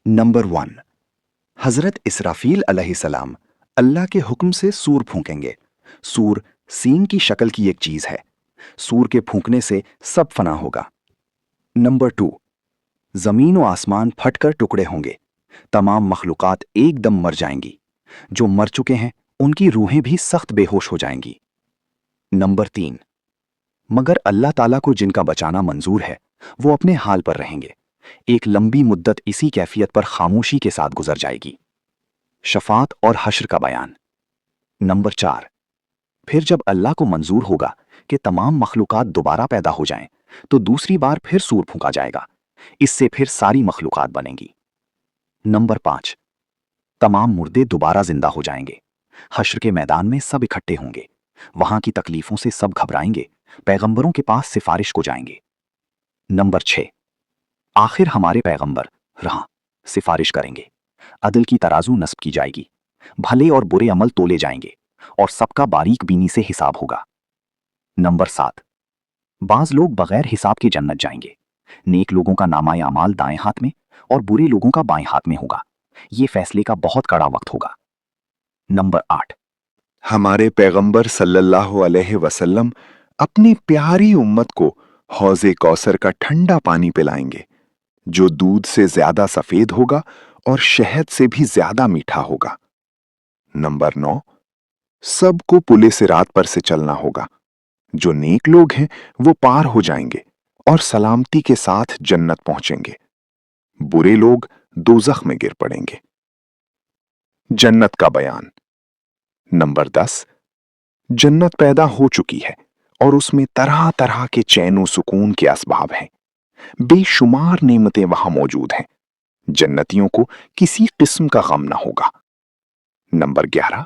Number 1, हजरत इसराफील अलैहिस्सलाम अल्लाह के हुक्म से सूर फूंकेंगे। सूर सींग की शक्ल की एक चीज है। सूर के फूंकने से सब फना होगा। नंबर 2, जमीन व आसमान फटकर टुकड़े होंगे। तमाम मखलूकात एकदम मर जाएंगी। जो मर चुके हैं उनकी रूहें भी सख्त बेहोश हो जाएंगी। नंबर 3, मगर अल्लाह ताला को जिनका बचाना मंजूर है वो अपने हाल पर रहेंगे। एक लंबी मुद्दत इसी कैफियत पर खामोशी के साथ गुजर जाएगी। शफात और हश्र का बयान। नंबर 4, फिर जब अल्लाह को मंजूर होगा कि तमाम मखलूकात दोबारा पैदा हो जाएं, तो दूसरी बार फिर सूर फूंका जाएगा। इससे फिर सारी मखलूकात बनेंगी। नंबर 5, तमाम मुर्दे दोबारा जिंदा हो जाएंगे। हश्र के मैदान में सब इकट्ठे होंगे। वहां की तकलीफों से सब घबराएंगे। पैगंबरों के पास सिफारिश को जाएंगे। नंबर 6, आखिर हमारे पैगंबर रहा सिफारिश करेंगे। अदल की तराजू नस्ब की जाएगी। भले और बुरे अमल तोले जाएंगे और सबका बारीक बीनी से हिसाब होगा। नंबर 7, बाज लोग बगैर हिसाब के जन्नत जाएंगे। नेक लोगों का नामाए अमाल दाएं हाथ में और बुरे लोगों का बाएं हाथ में होगा। ये फैसले का बहुत कड़ा वक्त होगा। नंबर 8, हमारे पैगंबर सल्लल्लाहु अलैहि वसल्लम अपनी प्यारी उम्मत को हौज़े कौसर का ठंडा पानी पिलाएंगे, जो दूध से ज्यादा सफेद होगा और शहद से भी ज्यादा मीठा होगा। नंबर 9, सबको पुले सिरात पर से चलना होगा। जो नेक लोग हैं वो पार हो जाएंगे और सलामती के साथ जन्नत पहुंचेंगे। बुरे लोग दोज़ख में गिर पड़ेंगे। जन्नत का बयान। नंबर 10, जन्नत पैदा हो चुकी है और उसमें तरह तरह के चैन व सुकून के असबाब हैं। बेशुमार नेमतें वहां मौजूद हैं। जन्नतियों को किसी किस्म का गम ना होगा। नंबर 11,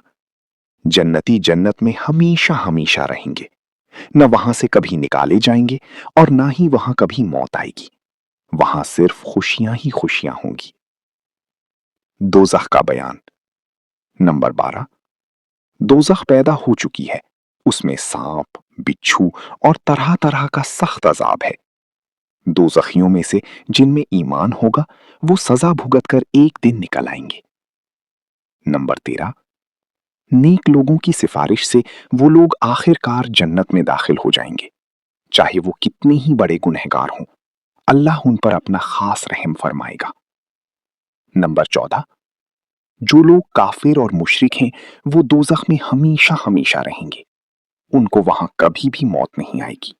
जन्नती जन्नत में हमेशा हमेशा रहेंगे। न वहां से कभी निकाले जाएंगे और ना ही वहां कभी मौत आएगी। वहां सिर्फ खुशियां ही खुशियां होंगी। दोज़ख का बयान। नंबर 12, दोज़ख पैदा हो चुकी है। उसमें सांप, बिच्छू और तरह तरह का सख्त अजाब है। दोज़खियों में से जिनमें ईमान होगा वो सजा भुगत कर एक दिन निकल आएंगे। नंबर 13, नेक लोगों की सिफारिश से वो लोग आखिरकार जन्नत में दाखिल हो जाएंगे। चाहे वो कितने ही बड़े गुनहगार हों, अल्लाह उन पर अपना खास रहम फरमाएगा। नंबर 14, जो लोग काफिर और मुशरिक हैं वो दोज़ख में हमेशा हमेशा रहेंगे। उनको वहां कभी भी मौत नहीं आएगी।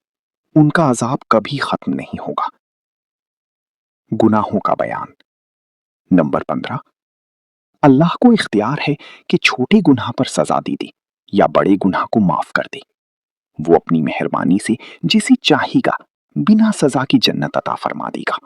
उनका अजाब कभी खत्म नहीं होगा। गुनाहों का बयान। नंबर 15, अल्लाह को इख्तियार है कि छोटे गुनाह पर सजा दे दे या बड़े गुनाह को माफ कर दे। वो अपनी मेहरबानी से जिसे चाहेगा बिना सजा की जन्नत अता फरमा देगा।